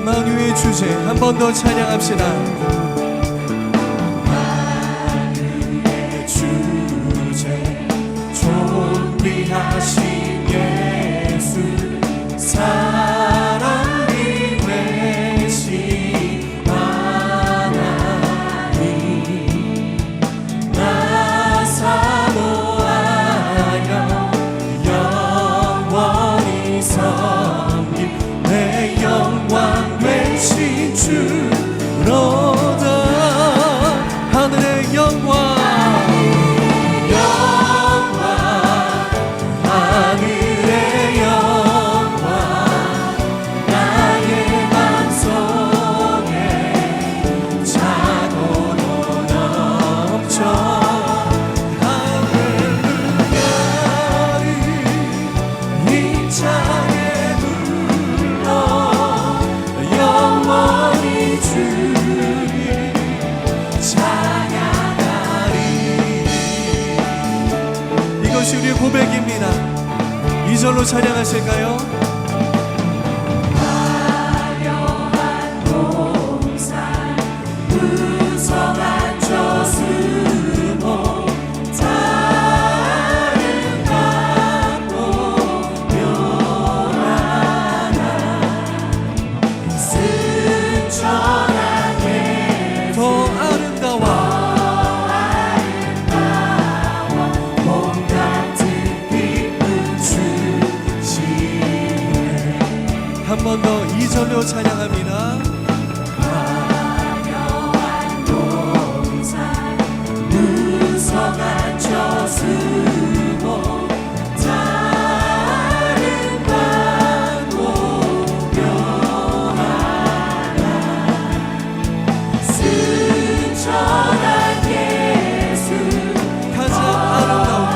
만유의 주제 한 번 더 찬양합시다. 만유의 주제 존귀하신 예수 사랑이 되신 하나님 나 사모하여 영원히 섬김 내 영광 되신 주로다. 하늘의 영광 하늘의 영광 나의 맘속에 차고도 넘쳐 할렐루야를 힘차게 불러 영원히 주를 찬양하리. 이것이 우리의 고백입니다. 2절로 찬양하실까요? 화려한 동산 무성한 저수목 아름답고 묘하나 순천한 예수 더 아름다워 봄 같은 기쁨 주시네. 한 번 더 2절로 찬양합니다. 화려한 동산 무성한 저수목 아름답고 묘하나 순천한 예수 가장 아름다운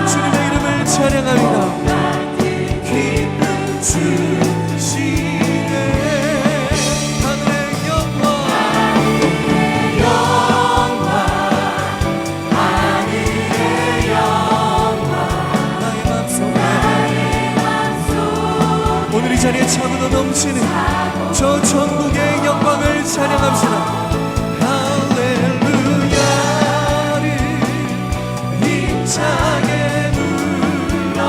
주님의 이름을 찬양합니다. 기쁨 주시네. 하늘의 영광 하늘의 영광 나의 맘속에 맘속 오늘 이 자리에 차고도 넘치는 저 전국의 영광을 찬양합시다. 할렐루야를 힘차게 불러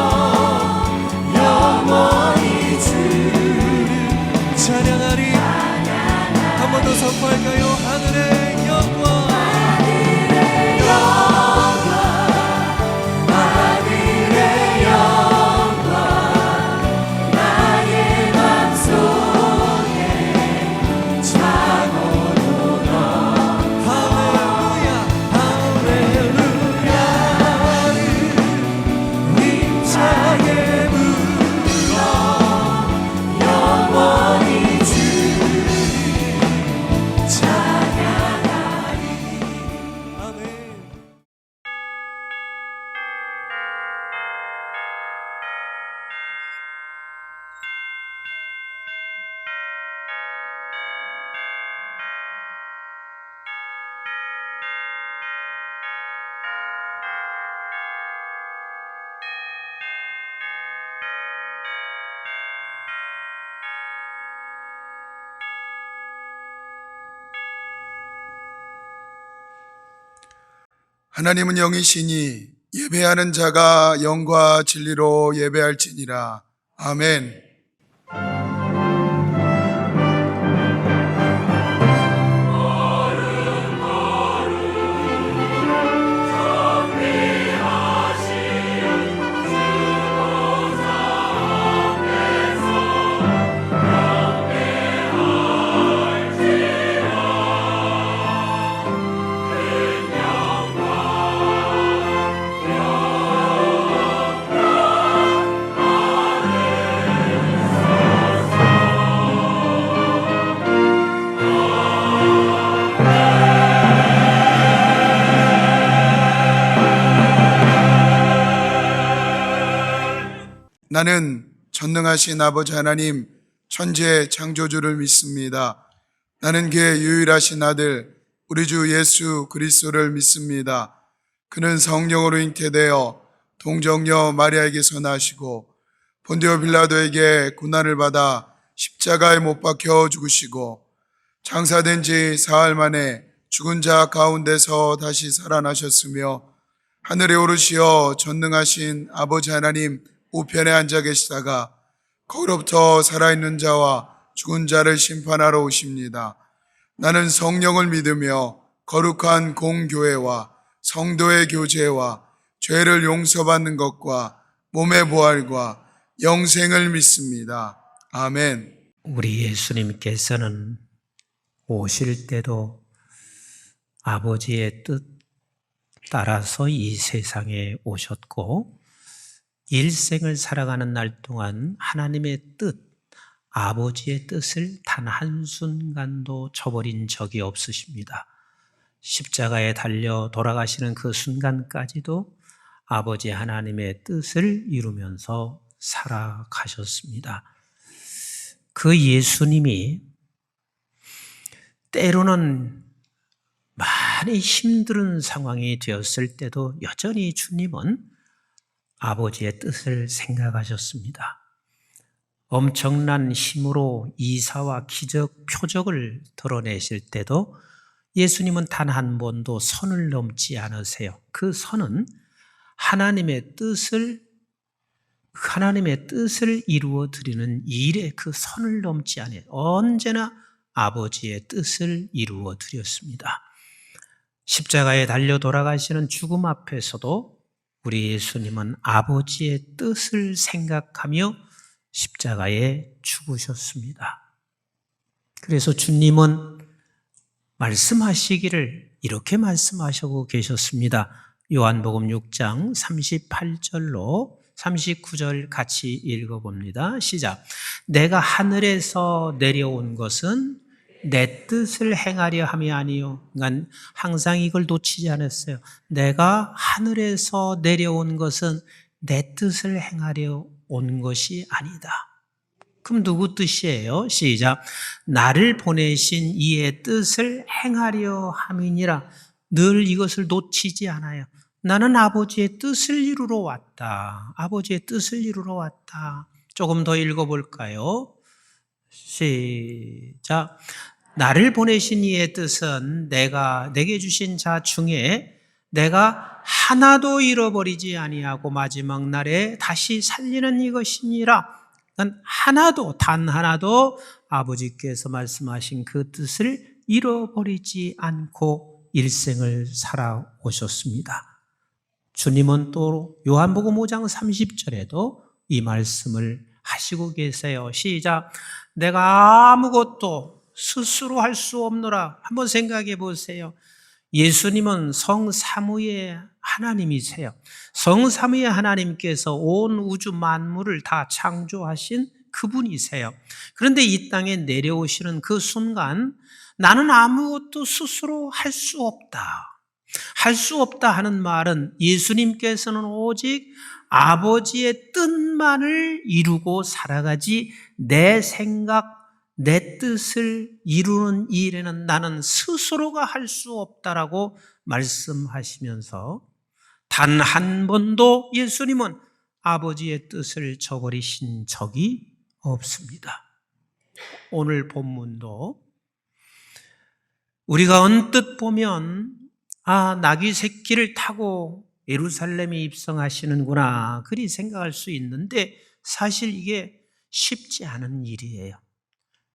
영원히 주를 찬양하리. 한 번 더 선포할까요? 하늘의 영광 하늘의 영광 나의 맘속에 차고도 할렐루야 할렐루야를 힘차게 불러 영원히 주를 찬양하리. 아멘. 하나님은 영이시니 예배하는 자가 영과 진리로 예배할지니라. 아멘. 나는 전능하신 아버지 하나님 천지의 창조주를 믿습니다. 나는 그의 유일하신 아들 우리 주 예수 그리스도를 믿습니다. 그는 성령으로 잉태되어 동정녀 마리아에게서 나시고 본디오 빌라도에게 고난을 받아 십자가에 못 박혀 죽으시고 장사된 지 사흘 만에 죽은 자 가운데서 다시 살아나셨으며 하늘에 오르시어 전능하신 아버지 하나님 우편에 앉아 계시다가 거기로부터 살아있는 자와 죽은 자를 심판하러 오십니다. 나는 성령을 믿으며 거룩한 공교회와 성도의 교제와 죄를 용서받는 것과 몸의 부활과 영생을 믿습니다. 아멘. 우리 예수님께서는 오실 때도 아버지의 뜻 따라서 이 세상에 오셨고 일생을 살아가는 날 동안 하나님의 뜻, 아버지의 뜻을 단 한순간도 저버린 적이 없으십니다. 십자가에 달려 돌아가시는 그 순간까지도 아버지 하나님의 뜻을 이루면서 살아가셨습니다. 그 예수님이 때로는 많이 힘든 상황이 되었을 때도 여전히 주님은 아버지의 뜻을 생각하셨습니다. 엄청난 힘으로 이사와 기적, 표적을 드러내실 때도 예수님은 단 한 번도 선을 넘지 않으세요. 그 선은 하나님의 뜻을 이루어 드리는 일에 그 선을 넘지 않아요. 언제나 아버지의 뜻을 이루어 드렸습니다. 십자가에 달려 돌아가시는 죽음 앞에서도 우리 예수님은 아버지의 뜻을 생각하며 십자가에 죽으셨습니다. 그래서 주님은 말씀하시기를 이렇게 말씀하시고 계셨습니다. 요한복음 6장 38절로 39절 같이 읽어봅니다. 시작. 내가 하늘에서 내려온 것은 내 뜻을 행하려 함이 아니요. 그러니까 항상 이걸 놓치지 않았어요. 내가 하늘에서 내려온 것은 내 뜻을 행하려 온 것이 아니다. 그럼 누구 뜻이에요? 시작. 나를 보내신 이의 뜻을 행하려 함이니라. 늘 이것을 놓치지 않아요. 나는 아버지의 뜻을 이루러 왔다. 아버지의 뜻을 이루러 왔다. 조금 더 읽어볼까요? 시작. 나를 보내신 이의 뜻은 내게 주신 자 중에 내가 하나도 잃어버리지 아니하고 마지막 날에 다시 살리는 이것이니라. 단 하나도 아버지께서 말씀하신 그 뜻을 잃어버리지 않고 일생을 살아오셨습니다. 주님은 또 요한복음 5장 30절에도 이 말씀을 하시고 계세요. 시작. 내가 아무것도 스스로 할 수 없노라. 한번 생각해 보세요. 예수님은 성삼위의 하나님이세요. 성삼위의 하나님께서 온 우주 만물을 다 창조하신 그분이세요. 그런데 이 땅에 내려오시는 그 순간 나는 아무것도 스스로 할 수 없다. 할 수 없다 하는 말은 예수님께서는 오직 아버지의 뜻만을 이루고 살아가지 내 생각, 내 뜻을 이루는 일에는 나는 스스로가 할 수 없다라고 말씀하시면서 단 한 번도 예수님은 아버지의 뜻을 저버리신 적이 없습니다. 오늘 본문도 우리가 언뜻 보면 나귀 새끼를 타고 예루살렘에 입성하시는구나 그리 생각할 수 있는데 사실 이게 쉽지 않은 일이에요.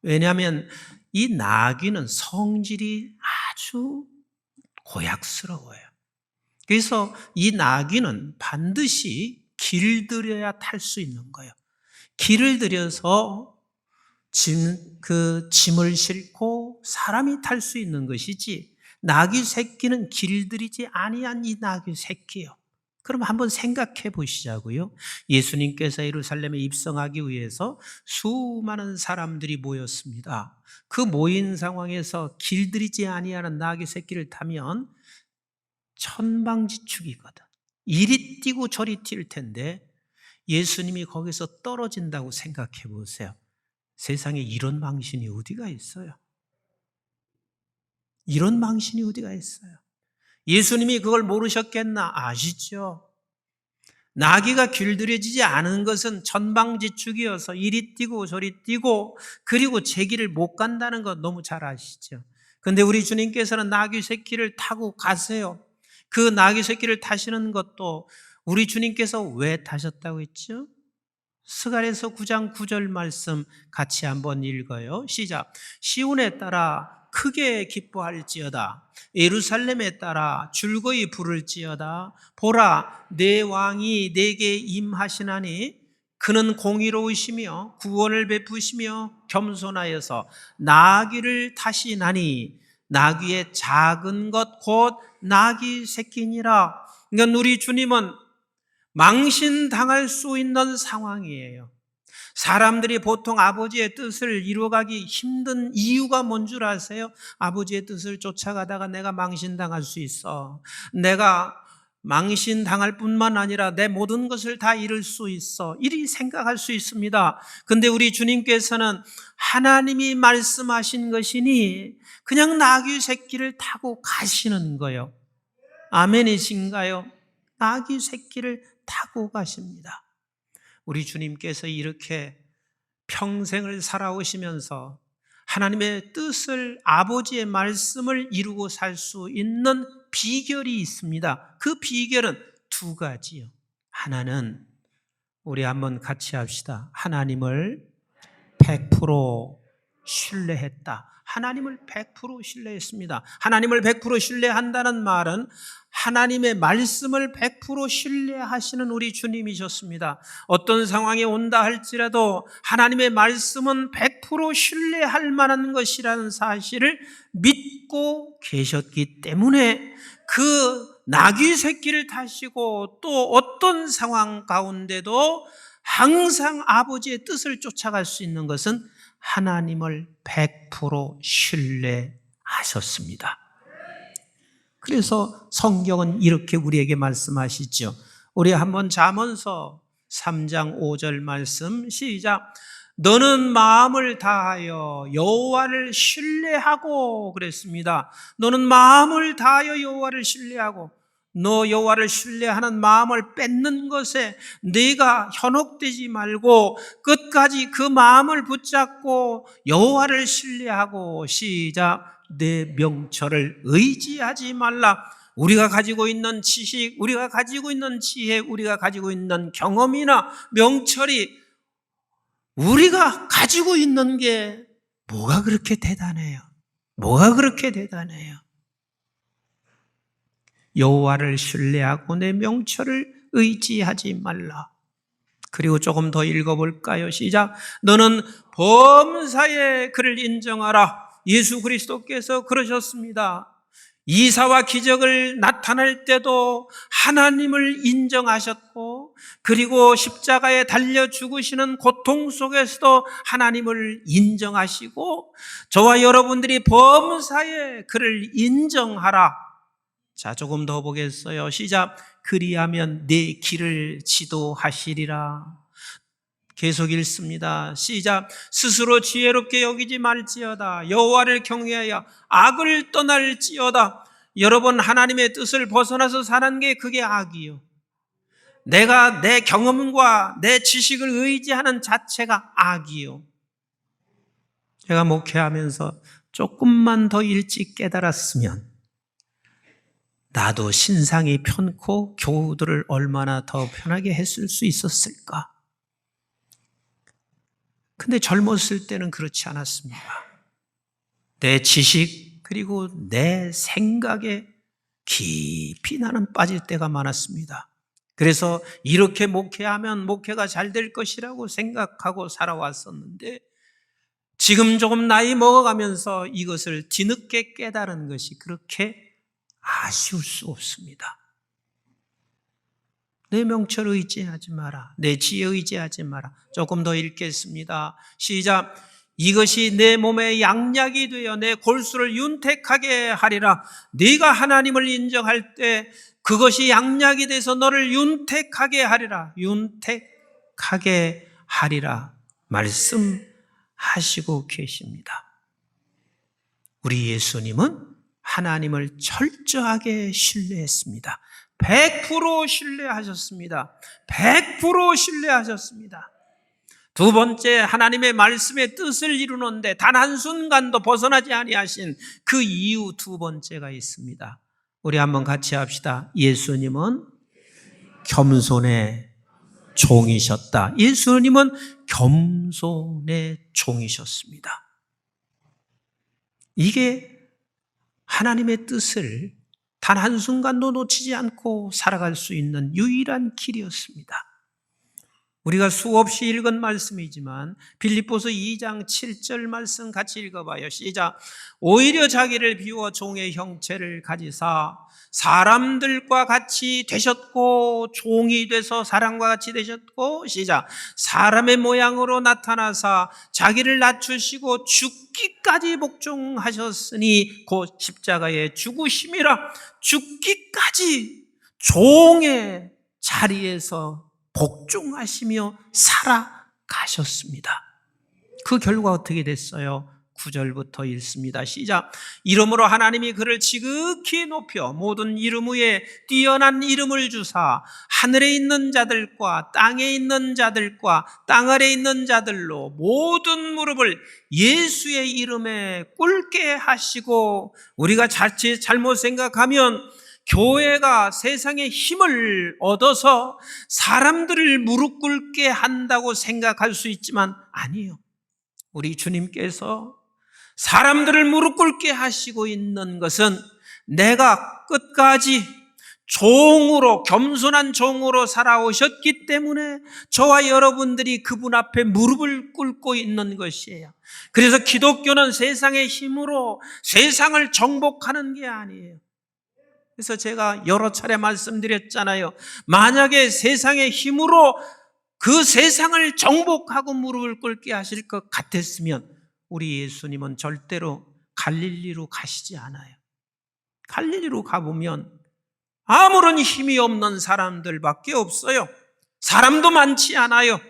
왜냐하면 이 나귀는 성질이 아주 고약스러워요. 그래서 이 나귀는 반드시 길들여야 탈 수 있는 거예요. 길을 들여서 짐을 싣고 사람이 탈 수 있는 것이지 나귀 새끼는 길들이지 아니한 이 나귀 새끼요. 그럼 한번 생각해 보시자고요. 예수님께서 예루살렘에 입성하기 위해서 수많은 사람들이 모였습니다. 그 모인 상황에서 길들이지 아니하는 나귀 새끼를 타면 천방지축이거든. 이리 뛰고 저리 뛸 텐데 예수님이 거기서 떨어진다고 생각해 보세요. 세상에 이런 망신이 어디가 있어요? 이런 망신이 어디가 있어요? 예수님이 그걸 모르셨겠나? 아시죠? 나귀가 길들여지지 않은 것은 천방지축이어서 이리 뛰고 저리 뛰고 그리고 제 길을 못 간다는 거 너무 잘 아시죠? 그런데 우리 주님께서는 나귀 새끼를 타고 가세요. 그 나귀 새끼를 타시는 것도 우리 주님께서 왜 타셨다고 했죠? 스가랴서 9장 9절 말씀 같이 한번 읽어요. 시작. 시온에 따라 크게 기뻐할지어다. 예루살렘에 따라 즐거이 부를지어다. 보라, 내 왕이 내게 임하시나니 그는 공의로우시며 구원을 베푸시며 겸손하여서 나귀를 타시나니 나귀의 작은 것 곧 나귀 새끼니라. 그러니까 우리 주님은 망신당할 수 있는 상황이에요. 사람들이 보통 아버지의 뜻을 이루어가기 힘든 이유가 뭔 줄 아세요? 아버지의 뜻을 쫓아가다가 내가 망신당할 수 있어. 내가 망신당할 뿐만 아니라 내 모든 것을 다 잃을 수 있어. 이리 생각할 수 있습니다. 근데 우리 주님께서는 하나님이 말씀하신 것이니 그냥 나귀 새끼를 타고 가시는 거예요. 아멘이신가요? 나귀 새끼를 타고 가십니다. 우리 주님께서 이렇게 평생을 살아오시면서 하나님의 뜻을, 아버지의 말씀을 이루고 살 수 있는 비결이 있습니다. 그 비결은 두 가지요. 하나는 우리 한번 같이 합시다. 하나님을 100% 신뢰했다. 하나님을 100% 신뢰했습니다. 하나님을 100% 신뢰한다는 말은 하나님의 말씀을 100% 신뢰하시는 우리 주님이셨습니다. 어떤 상황이 온다 할지라도 하나님의 말씀은 100% 신뢰할 만한 것이라는 사실을 믿고 계셨기 때문에 그 나귀 새끼를 타시고 또 어떤 상황 가운데도 항상 아버지의 뜻을 쫓아갈 수 있는 것은 하나님을 100% 신뢰하셨습니다. 그래서 성경은 이렇게 우리에게 말씀하시죠. 우리 한번 잠언서 3장 5절 말씀 시작. 너는 마음을 다하여 여호와를 신뢰하고 그랬습니다. 너는 마음을 다하여 여호와를 신뢰하고 너 여호와를 신뢰하는 마음을 뺏는 것에 네가 현혹되지 말고 끝까지 그 마음을 붙잡고 여호와를 신뢰하고 시작. 내 명철을 의지하지 말라. 우리가 가지고 있는 지식, 우리가 가지고 있는 지혜, 우리가 가지고 있는 경험이나 명철이 우리가 가지고 있는 게 뭐가 그렇게 대단해요? 뭐가 그렇게 대단해요? 여호와를 신뢰하고 내 명철을 의지하지 말라. 그리고 조금 더 읽어볼까요? 시작. 너는 범사에 그를 인정하라. 예수 그리스도께서 그러셨습니다. 이사와 기적을 나타낼 때도 하나님을 인정하셨고 그리고 십자가에 달려 죽으시는 고통 속에서도 하나님을 인정하시고 저와 여러분들이 범사에 그를 인정하라. 자, 조금 더 보겠어요. 시작. 그리하면 내 길을 지도하시리라. 계속 읽습니다. 시작. 스스로 지혜롭게 여기지 말지어다. 여호와를 경외하여 악을 떠날지어다. 여러분, 하나님의 뜻을 벗어나서 사는 게 그게 악이요. 내가 내 경험과 내 지식을 의지하는 자체가 악이요. 제가 목회하면서 조금만 더 일찍 깨달았으면 나도 신상이 편코 교우들을 얼마나 더 편하게 했을 수 있었을까? 근데 젊었을 때는 그렇지 않았습니다. 내 지식 그리고 내 생각에 깊이 나는 빠질 때가 많았습니다. 그래서 이렇게 목회하면 목회가 잘 될 것이라고 생각하고 살아왔었는데 지금 조금 나이 먹어가면서 이것을 뒤늦게 깨달은 것이 그렇게 아쉬울 수 없습니다. 내 명철 의지하지 마라. 내 지혜 의지하지 마라. 조금 더 읽겠습니다. 시작. 이것이 내 몸의 양약이 되어 내 골수를 윤택하게 하리라. 네가 하나님을 인정할 때 그것이 양약이 돼서 너를 윤택하게 하리라. 윤택하게 하리라. 말씀하시고 계십니다. 우리 예수님은 하나님을 철저하게 신뢰했습니다. 100% 신뢰하셨습니다. 100% 신뢰하셨습니다. 두 번째, 하나님의 말씀의 뜻을 이루는데 단 한순간도 벗어나지 아니하신 그 이유 두 번째가 있습니다. 우리 한번 같이 합시다. 예수님은 겸손의 종이셨다. 예수님은 겸손의 종이셨습니다. 이게 하나님의 뜻을 단 한순간도 놓치지 않고 살아갈 수 있는 유일한 길이었습니다. 우리가 수없이 읽은 말씀이지만 빌립보서 2장 7절 말씀 같이 읽어봐요. 시작. 오히려 자기를 비워 종의 형체를 가지사 사람들과 같이 되셨고, 종이 돼서 사람과 같이 되셨고, 시작. 사람의 모양으로 나타나사 자기를 낮추시고 죽기까지 복종하셨으니 곧 십자가의 죽으심이라. 죽기까지 종의 자리에서 복종하시며 살아가셨습니다. 그 결과 어떻게 됐어요? 9절부터 읽습니다. 시작. 이름으로 하나님이 그를 지극히 높여 모든 이름 위에 뛰어난 이름을 주사 하늘에 있는 자들과 땅에 있는 자들과 땅 아래에 있는 자들로 모든 무릎을 예수의 이름에 꿇게 하시고, 우리가 자칫 잘못 생각하면 교회가 세상의 힘을 얻어서 사람들을 무릎 꿇게 한다고 생각할 수 있지만 아니에요. 우리 주님께서 사람들을 무릎 꿇게 하시고 있는 것은 내가 끝까지 종으로, 겸손한 종으로 살아오셨기 때문에 저와 여러분들이 그분 앞에 무릎을 꿇고 있는 것이에요. 그래서 기독교는 세상의 힘으로 세상을 정복하는 게 아니에요. 그래서 제가 여러 차례 말씀드렸잖아요. 만약에 세상의 힘으로 그 세상을 정복하고 무릎을 꿇게 하실 것 같았으면 우리 예수님은 절대로 갈릴리로 가시지 않아요. 갈릴리로 가보면 아무런 힘이 없는 사람들밖에 없어요. 사람도 많지 않아요.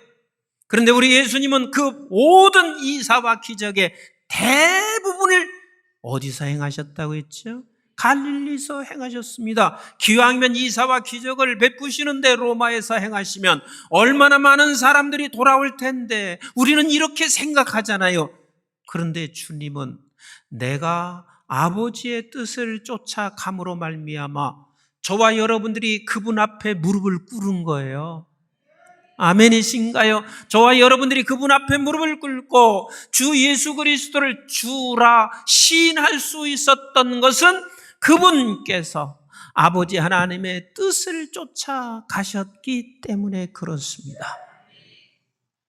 그런데 우리 예수님은 그 모든 이사와 기적의 대부분을 어디서 행하셨다고 했죠? 갈릴리에서 행하셨습니다. 기왕이면 이사와 기적을 베푸시는데 로마에서 행하시면 얼마나 많은 사람들이 돌아올 텐데 우리는 이렇게 생각하잖아요. 그런데 주님은 내가 아버지의 뜻을 쫓아감으로 말미암아 저와 여러분들이 그분 앞에 무릎을 꿇은 거예요. 아멘이신가요? 저와 여러분들이 그분 앞에 무릎을 꿇고 주 예수 그리스도를 주라 시인할 수 있었던 것은 그분께서 아버지 하나님의 뜻을 쫓아가셨기 때문에 그렇습니다.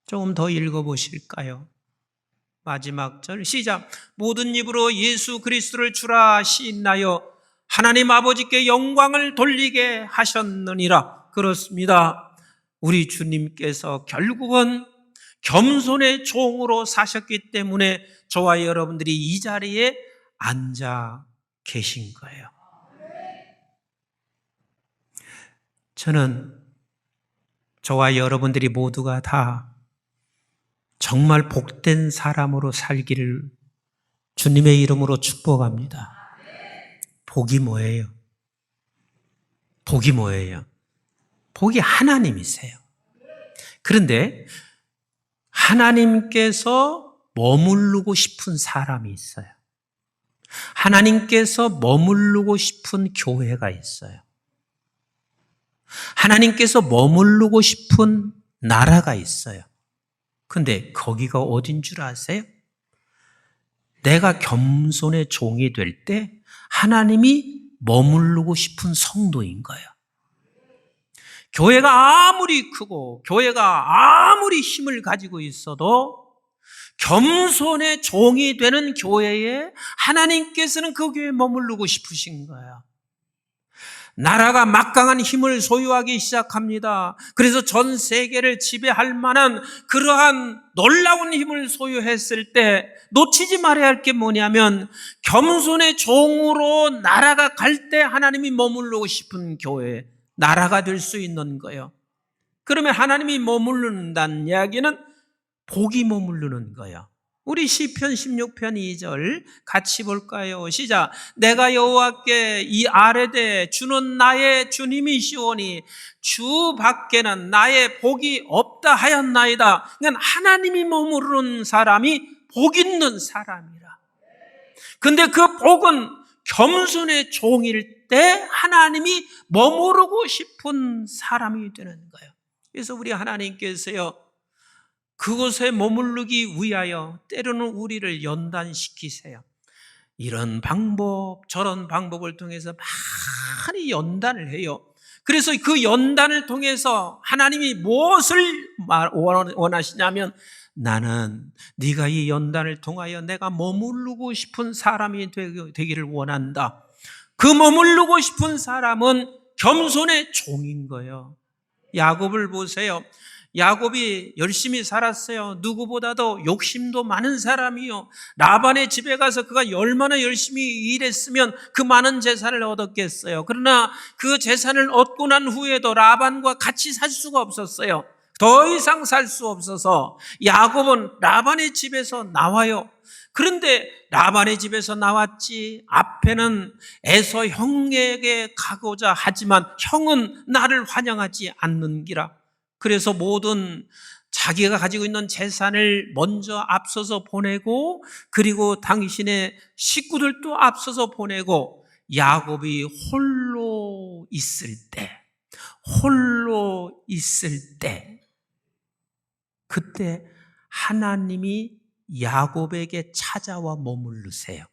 조금 더 읽어보실까요? 마지막 절 시작. 모든 입으로 예수 그리스도를 주라 시인하여 하나님 아버지께 영광을 돌리게 하셨느니라. 그렇습니다. 우리 주님께서 결국은 겸손의 종으로 사셨기 때문에 저와 여러분들이 이 자리에 앉아 계신 거예요. 저는 저와 여러분들이 모두가 다 정말 복된 사람으로 살기를 주님의 이름으로 축복합니다. 복이 뭐예요? 복이 뭐예요? 복이 하나님이세요. 그런데 하나님께서 머무르고 싶은 사람이 있어요. 하나님께서 머무르고 싶은 교회가 있어요. 하나님께서 머무르고 싶은 나라가 있어요. 근데 거기가 어딘 줄 아세요? 내가 겸손의 종이 될 때 하나님이 머무르고 싶은 성도인 거예요. 교회가 아무리 크고 교회가 아무리 힘을 가지고 있어도 겸손의 종이 되는 교회에 하나님께서는 그 교회에 머무르고 싶으신 거예요. 나라가 막강한 힘을 소유하기 시작합니다. 그래서 전 세계를 지배할 만한 그러한 놀라운 힘을 소유했을 때 놓치지 말아야 할 게 뭐냐면 겸손의 종으로 나라가 갈 때 하나님이 머무르고 싶은 교회, 나라가 될 수 있는 거예요. 그러면 하나님이 머무르는다는 이야기는 복이 머무르는 거예요. 우리 시편 16편 2절 같이 볼까요? 시작. 내가 여호와께 이 아뢰되 주는 나의 주님이시오니 주 밖에는 나의 복이 없다 하였나이다. 그러니까 하나님이 머무르는 사람이 복 있는 사람이라. 근데 그 복은 겸손의 종일 때 하나님이 머무르고 싶은 사람이 되는 거예요. 그래서 우리 하나님께서요, 그곳에 머무르기 위하여 때로는 우리를 연단시키세요. 이런 방법 저런 방법을 통해서 많이 연단을 해요. 그래서 그 연단을 통해서 하나님이 무엇을 원하시냐면, 나는 네가 이 연단을 통하여 내가 머무르고 싶은 사람이 되기를 원한다. 그 머무르고 싶은 사람은 겸손의 종인 거예요. 야곱을 보세요. 야곱이 열심히 살았어요. 누구보다도 욕심도 많은 사람이요. 라반의 집에 가서 그가 얼마나 열심히 일했으면 그 많은 재산을 얻었겠어요. 그러나 그 재산을 얻고 난 후에도 라반과 같이 살 수가 없었어요. 더 이상 살 수 없어서 야곱은 라반의 집에서 나와요. 그런데 라반의 집에서 나왔지, 앞에는 에서 형에게 가고자 하지만 형은 나를 환영하지 않는기라. 그래서 모든 자기가 가지고 있는 재산을 먼저 앞서서 보내고, 그리고 당신의 식구들도 앞서서 보내고, 야곱이 홀로 있을 때 그때 하나님이 야곱에게 찾아와 머무르세요.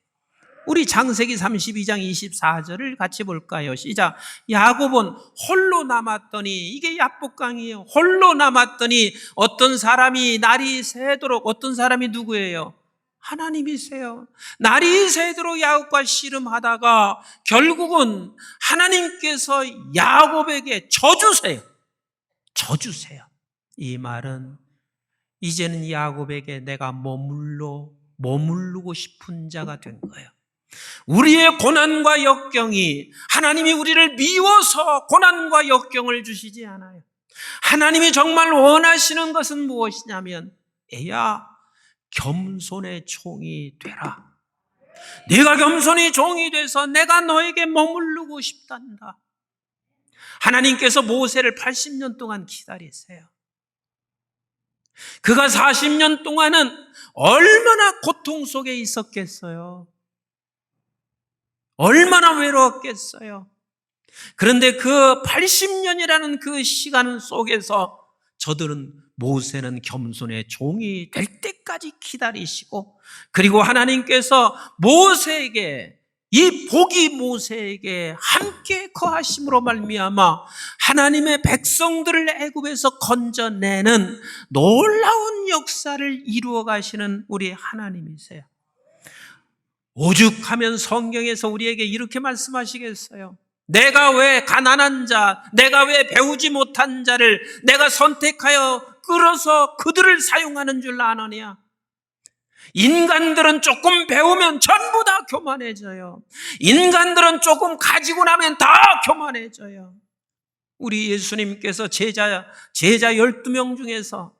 우리 창세기 32장 24절을 같이 볼까요? 시작. 야곱은 홀로 남았더니, 이게 야복강이에요. 홀로 남았더니 어떤 사람이 날이 새도록, 어떤 사람이 누구예요? 하나님이세요. 날이 새도록 야곱과 씨름하다가 결국은 하나님께서 야곱에게 져주세요. 이 말은 이제는 야곱에게 내가 머무르고 싶은 자가 된 거예요. 우리의 고난과 역경이, 하나님이 우리를 미워서 고난과 역경을 주시지 않아요. 하나님이 정말 원하시는 것은 무엇이냐면, 애야, 겸손의 종이 되라. 네가 겸손히 종이 돼서 내가 너에게 머무르고 싶단다. 하나님께서 모세를 80년 동안 기다리세요. 그가 40년 동안은 얼마나 고통 속에 있었겠어요. 얼마나 외로웠겠어요. 그런데 그 80년이라는 그 시간 속에서 모세는 겸손의 종이 될 때까지 기다리시고, 그리고 하나님께서 이 복이 모세에게 함께 거하심으로 말미암아 하나님의 백성들을 애굽에서 건져내는 놀라운 역사를 이루어 가시는 우리 하나님이세요. 오죽하면 성경에서 우리에게 이렇게 말씀하시겠어요? 내가 왜 가난한 자, 내가 왜 배우지 못한 자를 내가 선택하여 끌어서 그들을 사용하는 줄 아느냐? 인간들은 조금 배우면 전부 다 교만해져요. 인간들은 조금 가지고 나면 다 교만해져요. 우리 예수님께서 제자 12명 중에서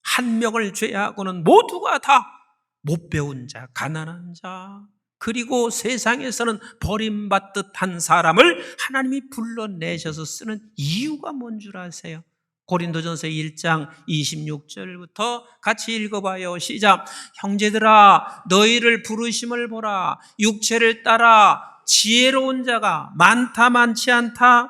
한 명을 제외하고는 모두가 다 못 배운 자, 가난한 자, 그리고 세상에서는 버림받듯 한 사람을 하나님이 불러내셔서 쓰는 이유가 뭔 줄 아세요? 고린도전서 1장 26절부터 같이 읽어봐요. 시작. 형제들아, 너희를 부르심을 보라. 육체를 따라 지혜로운 자가 많다 많지 않다?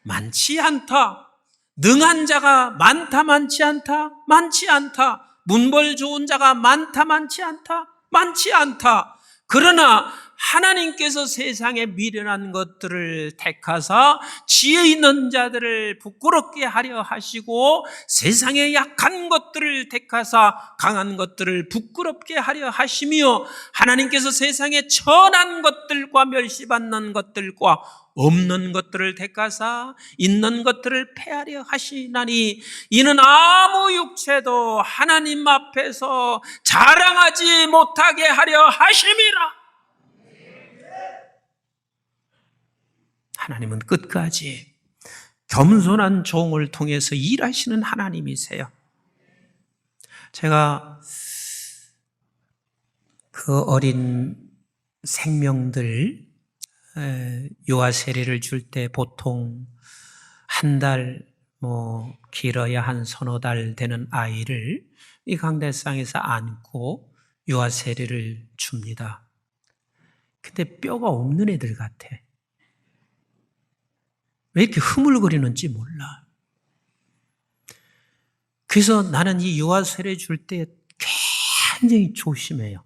많지 않다. 능한 자가 많다 많지 않다? 많지 않다. 문벌 좋은 자가 많다 많지 않다? 많지 않다. 그러나 하나님께서 세상에 미련한 것들을 택하사 지혜 있는 자들을 부끄럽게 하려 하시고, 세상에 약한 것들을 택하사 강한 것들을 부끄럽게 하려 하시며, 하나님께서 세상에 천한 것들과 멸시받는 것들과 없는 것들을 택하사 있는 것들을 폐하려 하시나니, 이는 아무 육체도 하나님 앞에서 자랑하지 못하게 하려 하심이라. 하나님은 끝까지 겸손한 종을 통해서 일하시는 하나님이세요. 제가 그 어린 생명들 유아 세례를 줄 때 보통 한 달, 길어야 한 서너 달 되는 아이를 이 강대상에서 안고 유아 세례를 줍니다. 근데 뼈가 없는 애들 같아. 왜 이렇게 흐물거리는지 몰라. 그래서 나는 이 유아 세례 줄 때 굉장히 조심해요.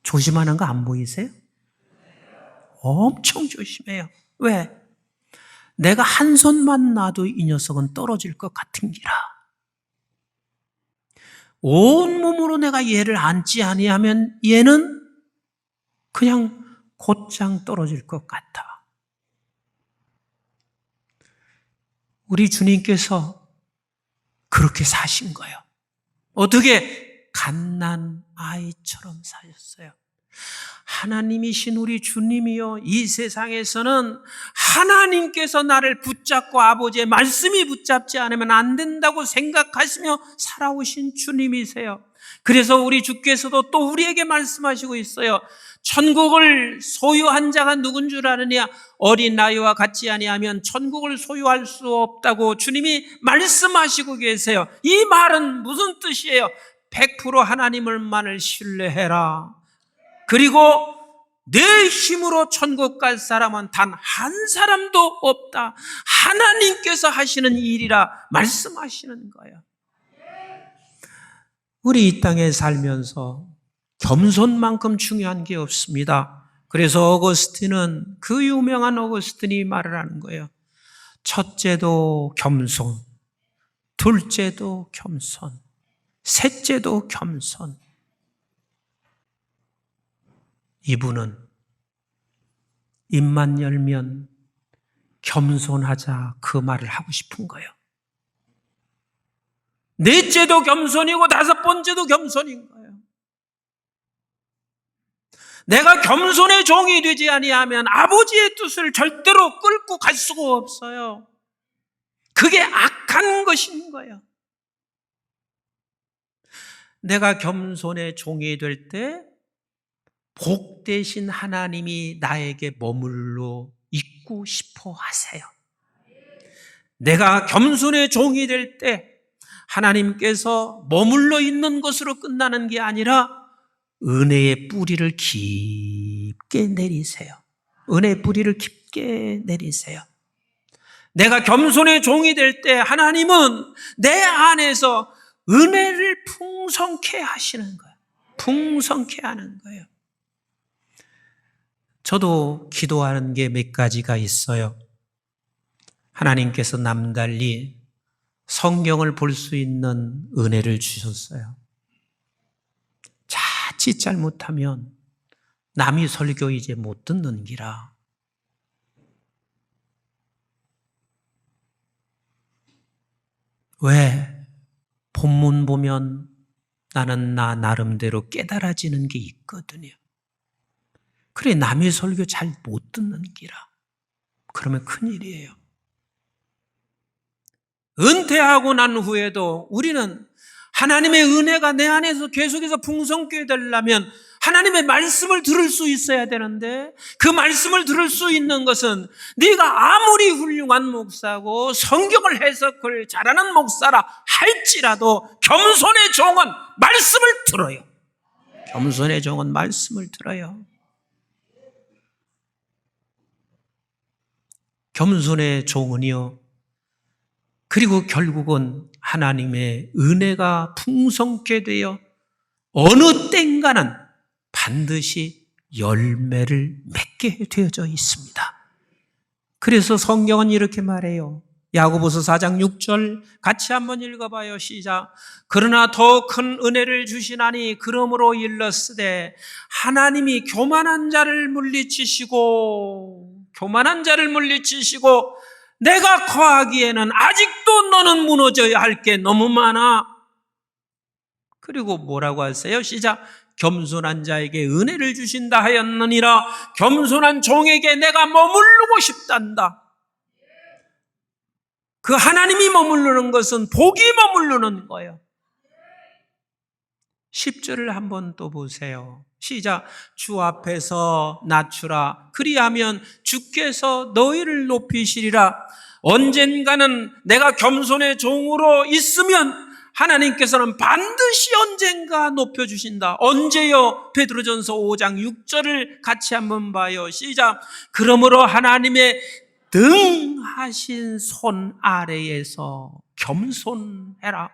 조심하는 거 안 보이세요? 엄청 조심해요. 왜? 내가 한 손만 놔도 이 녀석은 떨어질 것 같은 기라. 온 몸으로 내가 얘를 안지 아니하면 얘는 그냥 곧장 떨어질 것 같아. 우리 주님께서 그렇게 사신 거예요. 어떻게? 갓난 아이처럼 사셨어요. 하나님이신 우리 주님이요, 이 세상에서는 하나님께서 나를 붙잡고 아버지의 말씀이 붙잡지 않으면 안 된다고 생각하시며 살아오신 주님이세요. 그래서 우리 주께서도 또 우리에게 말씀하시고 있어요. 천국을 소유한 자가 누군 줄 아느냐? 어린 아이와 같지 아니하면 천국을 소유할 수 없다고 주님이 말씀하시고 계세요. 이 말은 무슨 뜻이에요? 100% 하나님을만을 신뢰해라. 그리고 내 힘으로 천국 갈 사람은 단 한 사람도 없다. 하나님께서 하시는 일이라 말씀하시는 거예요. 우리 이 땅에 살면서 겸손만큼 중요한 게 없습니다. 그래서 어거스틴은, 그 유명한 어거스틴이 말을 하는 거예요. 첫째도 겸손, 둘째도 겸손, 셋째도 겸손. 이분은 입만 열면 겸손하자 그 말을 하고 싶은 거예요. 넷째도 겸손이고 다섯 번째도 겸손인 거예요. 내가 겸손의 종이 되지 아니하면 아버지의 뜻을 절대로 끌고 갈 수가 없어요. 그게 악한 것인 거예요. 내가 겸손의 종이 될 때 복 대신 하나님이 나에게 머물러 있고 싶어 하세요. 내가 겸손의 종이 될 때 하나님께서 머물러 있는 것으로 끝나는 게 아니라 은혜의 뿌리를 깊게 내리세요. 은혜의 뿌리를 깊게 내리세요. 내가 겸손의 종이 될 때 하나님은 내 안에서 은혜를 풍성케 하시는 거예요. 풍성케 하는 거예요. 저도 기도하는 게 몇 가지가 있어요. 하나님께서 남달리 성경을 볼 수 있는 은혜를 주셨어요. 자칫 잘못하면 남이 설교 이제 못 듣는 기라. 왜? 본문 보면 나는 나 나름대로 깨달아지는 게 있거든요. 그래, 남의 설교 잘 못 듣는 기라. 그러면 큰일이에요. 은퇴하고 난 후에도 우리는 하나님의 은혜가 내 안에서 계속해서 풍성케 되려면 하나님의 말씀을 들을 수 있어야 되는데, 그 말씀을 들을 수 있는 것은 네가 아무리 훌륭한 목사고 성경을 해석을 잘하는 목사라 할지라도 겸손의 종은 말씀을 들어요. 겸손의 종은 말씀을 들어요. 겸손의 종은요, 그리고 결국은 하나님의 은혜가 풍성케 되어 어느 땐가는 반드시 열매를 맺게 되어져 있습니다. 그래서 성경은 이렇게 말해요. 야고보서 4장 6절 같이 한번 읽어봐요. 시작. 그러나 더 큰 은혜를 주시나니 그러므로 일렀으되 하나님이 교만한 자를 물리치시고 내가 거하기에는 아직도 너는 무너져야 할 게 너무 많아. 그리고 뭐라고 하세요? 시작. 겸손한 자에게 은혜를 주신다 하였느니라. 겸손한 종에게 내가 머무르고 싶단다. 그 하나님이 머무르는 것은 복이 머무르는 거예요. 10절을 한번 또 보세요. 시작. 주 앞에서 낮추라. 그리하면 주께서 너희를 높이시리라. 언젠가는 내가 겸손의 종으로 있으면 하나님께서는 반드시 언젠가 높여주신다. 언제요? 베드로전서 5장 6절을 같이 한번 봐요. 시작. 그러므로 하나님의 등하신 손 아래에서 겸손해라.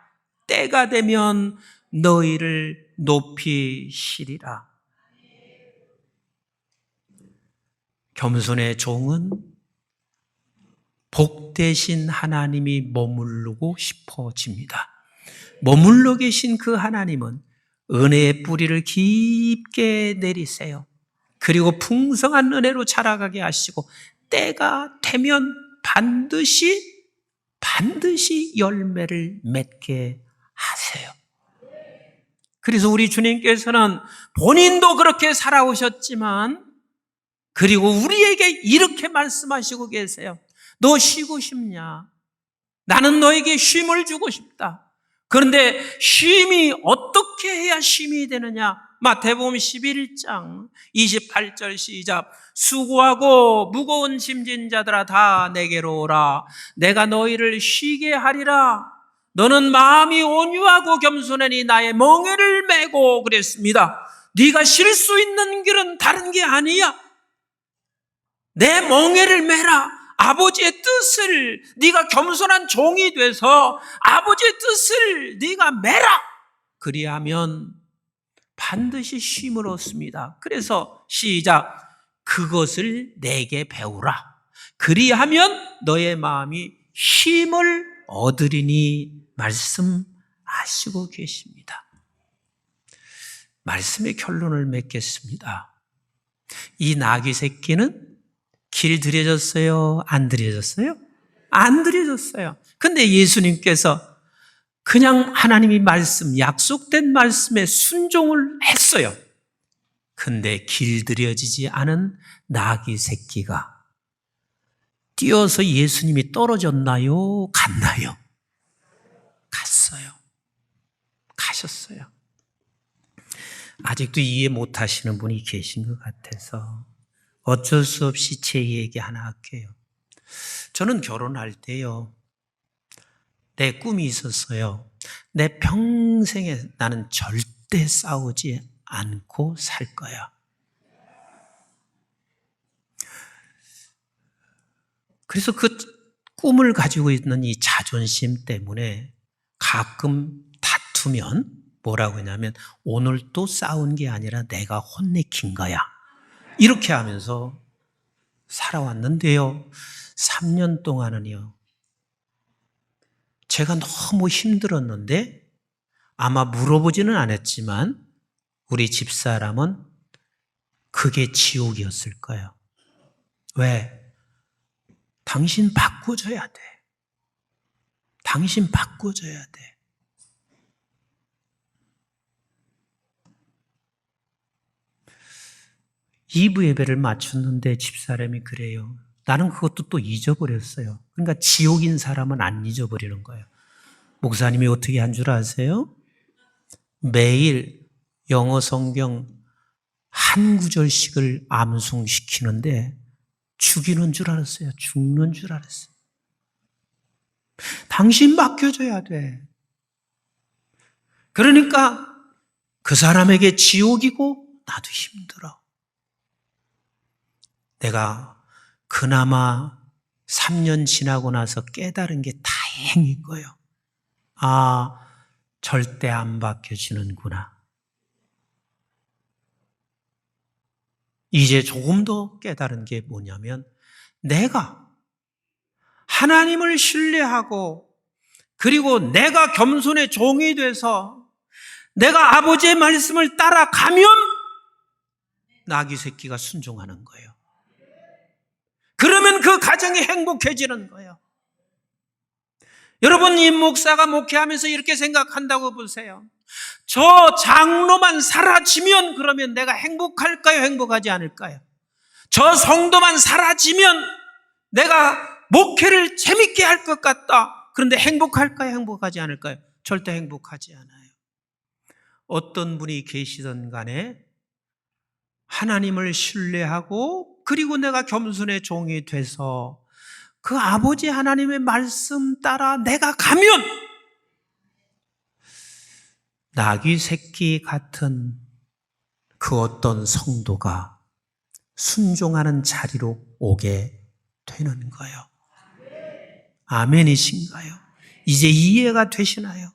때가 되면 너희를 높이시리라. 겸손의 종은 복되신 하나님이 머무르고 싶어집니다. 머물러 계신 그 하나님은 은혜의 뿌리를 깊게 내리세요. 그리고 풍성한 은혜로 자라가게 하시고 때가 되면 반드시 열매를 맺게 하세요. 그래서 우리 주님께서는 본인도 그렇게 살아오셨지만 그리고 우리에게 이렇게 말씀하시고 계세요. 너 쉬고 싶냐? 나는 너에게 쉼을 주고 싶다. 그런데 쉼이 어떻게 해야 쉼이 되느냐? 마태복음 11장 28절 시작. 수고하고 무거운 짐진 자들아 다 내게로 오라. 내가 너희를 쉬게 하리라. 너는 마음이 온유하고 겸손하니 나의 멍에를 메고 그랬습니다. 네가 쉴 수 있는 길은 다른 게 아니야. 내 멍에를 메라. 아버지의 뜻을, 네가 겸손한 종이 돼서 아버지의 뜻을 네가 메라. 그리하면 반드시 쉼을 얻습니다. 그래서 시작. 그것을 내게 배우라. 그리하면 너의 마음이 쉼을 얻으리니 말씀하시고 계십니다. 말씀의 결론을 맺겠습니다. 이 나귀 새끼는 길 들여졌어요? 안 들여졌어요? 안 들여졌어요. 근데 예수님께서 그냥 하나님이 말씀, 약속된 말씀에 순종을 했어요. 근데 길 들여지지 않은 나귀 새끼가 뛰어서 예수님이 떨어졌나요? 갔나요? 갔어요. 가셨어요. 아직도 이해 못 하시는 분이 계신 것 같아서 어쩔 수 없이 제 얘기 하나 할게요. 저는 결혼할 때요, 내 꿈이 있었어요. 내 평생에 나는 절대 싸우지 않고 살 거야. 그래서 그 꿈을 가지고 있는 이 자존심 때문에 가끔 다투면 뭐라고 하냐면 오늘 또 싸운 게 아니라 내가 혼내킨 거야. 이렇게 하면서 살아왔는데요. 3년 동안은요. 제가 너무 힘들었는데 아마 물어보지는 않았지만 우리 집사람은 그게 지옥이었을 거예요. 왜? 당신 바꿔줘야 돼. 당신 바꿔줘야 돼. 이브 예배를 마쳤는데 집사람이 그래요. 나는 그것도 또 잊어버렸어요. 그러니까 지옥인 사람은 안 잊어버리는 거예요. 목사님이 어떻게 한 줄 아세요? 매일 영어 성경 한 구절씩을 암송시키는데 죽이는 줄 알았어요. 죽는 줄 알았어요. 당신 맡겨줘야 돼. 그러니까 그 사람에게 지옥이고 나도 힘들어. 내가 그나마 3년 지나고 나서 깨달은 게 다행인 거예요. 아, 절대 안 바뀌어지는구나. 이제 조금 더 깨달은 게 뭐냐면 내가 하나님을 신뢰하고 그리고 내가 겸손의 종이 돼서 내가 아버지의 말씀을 따라가면 나귀 새끼가 순종하는 거예요. 그러면 그 가정이 행복해지는 거예요. 여러분, 임 목사가 목회하면서 이렇게 생각한다고 보세요. 저 장로만 사라지면 그러면 내가 행복할까요? 행복하지 않을까요? 저 성도만 사라지면 내가 목회를 재밌게 할 것 같다. 그런데 행복할까요? 행복하지 않을까요? 절대 행복하지 않아요. 어떤 분이 계시던 간에 하나님을 신뢰하고 그리고 내가 겸손의 종이 돼서 그 아버지 하나님의 말씀 따라 내가 가면 나귀 새끼 같은 그 어떤 성도가 순종하는 자리로 오게 되는 거예요. 아멘이신가요? 이제 이해가 되시나요?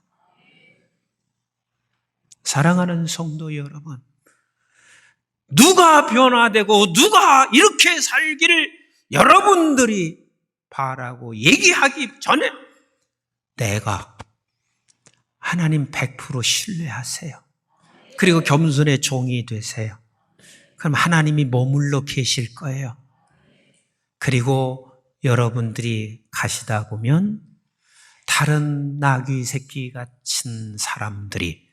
사랑하는 성도 여러분, 누가 변화되고 누가 이렇게 살기를 여러분들이 바라고 얘기하기 전에 내가 하나님 100% 신뢰하세요. 그리고 겸손의 종이 되세요. 그럼 하나님이 머물러 계실 거예요. 그리고 여러분들이 가시다 보면 다른 나귀 새끼 같은 사람들이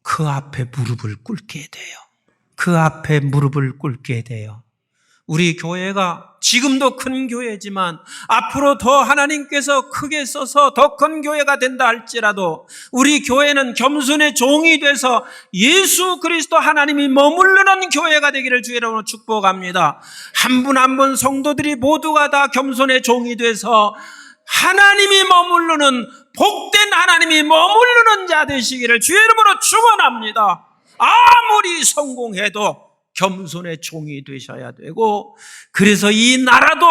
그 앞에 무릎을 꿇게 돼요. 그 앞에 무릎을 꿇게 돼요. 우리 교회가 지금도 큰 교회지만 앞으로 더 하나님께서 크게 써서 더 큰 교회가 된다 할지라도 우리 교회는 겸손의 종이 돼서 예수 그리스도 하나님이 머무르는 교회가 되기를 주의 이름으로 축복합니다. 한 분 한 분 성도들이 모두가 다 겸손의 종이 돼서 하나님이 머무르는 복된 하나님이 머무르는 자 되시기를 주의 이름으로 축원합니다. 아무리 성공해도 겸손의 종이 되셔야 되고, 그래서 이 나라도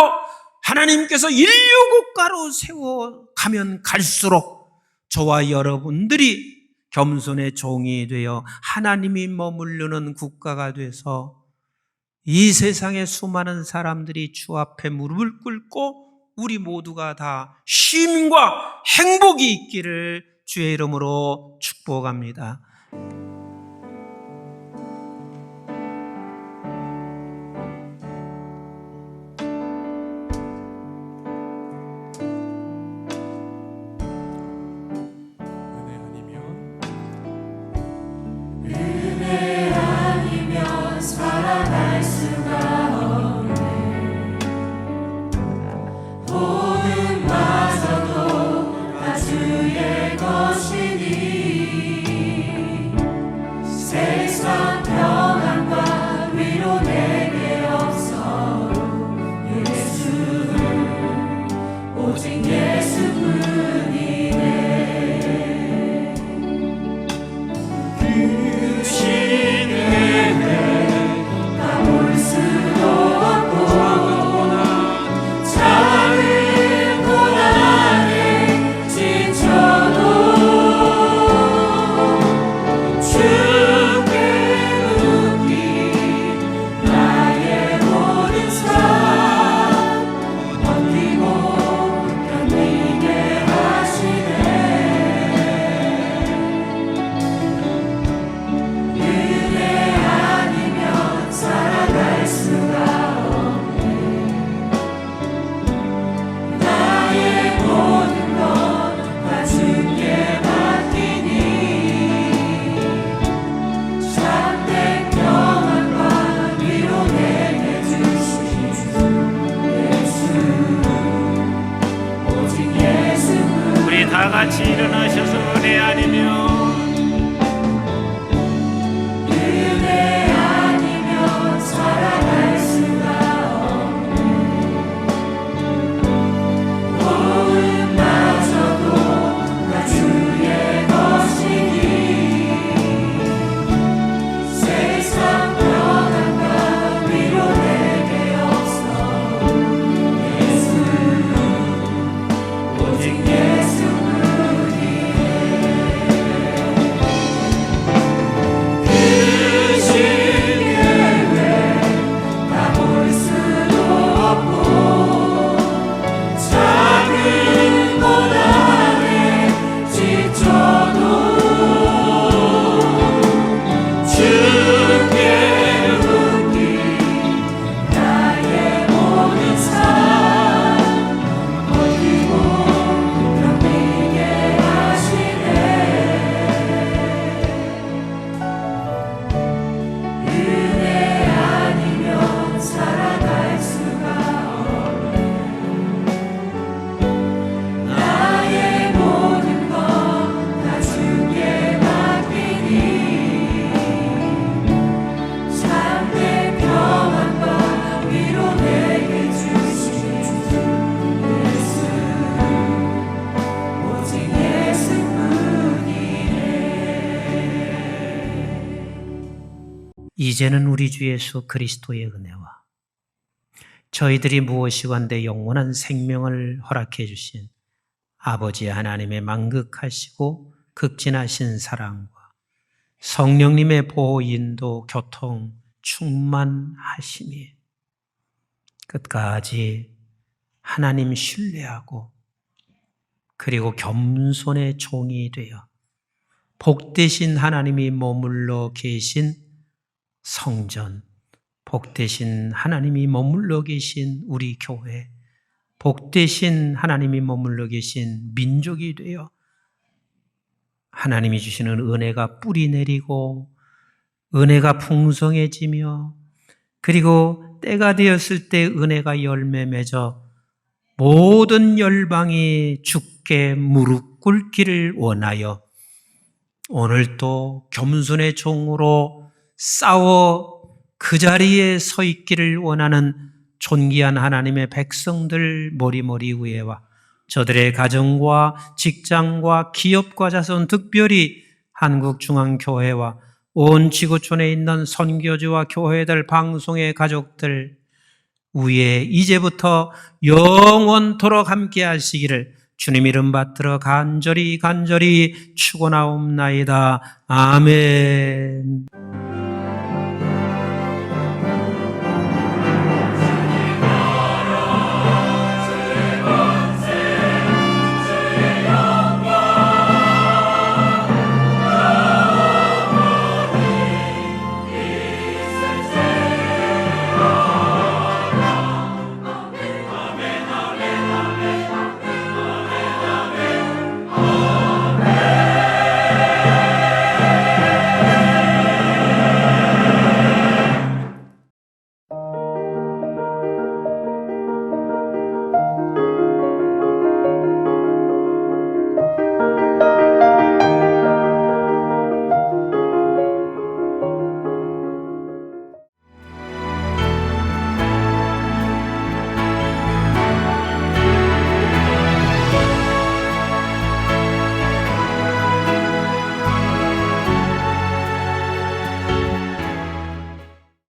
하나님께서 인류국가로 세워가면 갈수록 저와 여러분들이 겸손의 종이 되어 하나님이 머무르는 국가가 돼서 이 세상의 수많은 사람들이 주 앞에 무릎을 꿇고 우리 모두가 다 쉼과 행복이 있기를 주의 이름으로 축복합니다. 은혜 아니면 살아갈 수가 없네. 모든 마저도 다 주의 것이니 이제는 우리 주 예수 그리스도의 은혜와 저희들이 무엇이건대 영원한 생명을 허락해 주신 아버지 하나님의 만극하시고 극진하신 사랑과 성령님의 보호, 인도, 교통, 충만하심이 끝까지 하나님 신뢰하고 그리고 겸손의 종이 되어 복되신 하나님이 머물러 계신 성전, 복되신 하나님이 머물러 계신 우리 교회, 복되신 하나님이 머물러 계신 민족이 되어 하나님이 주시는 은혜가 뿌리 내리고 은혜가 풍성해지며 그리고 때가 되었을 때 은혜가 열매 맺어 모든 열방이 주께 무릎 꿇기를 원하여 오늘도 겸손의 종으로 싸워 그 자리에 서 있기를 원하는 존귀한 하나님의 백성들 머리머리 위에와 저들의 가정과 직장과 기업과 자손, 특별히 한국중앙교회와 온 지구촌에 있는 선교지와 교회들, 방송의 가족들 위에 이제부터 영원토록 함께 하시기를 주님 이름 받들어 간절히 축원하옵나이다. 아멘.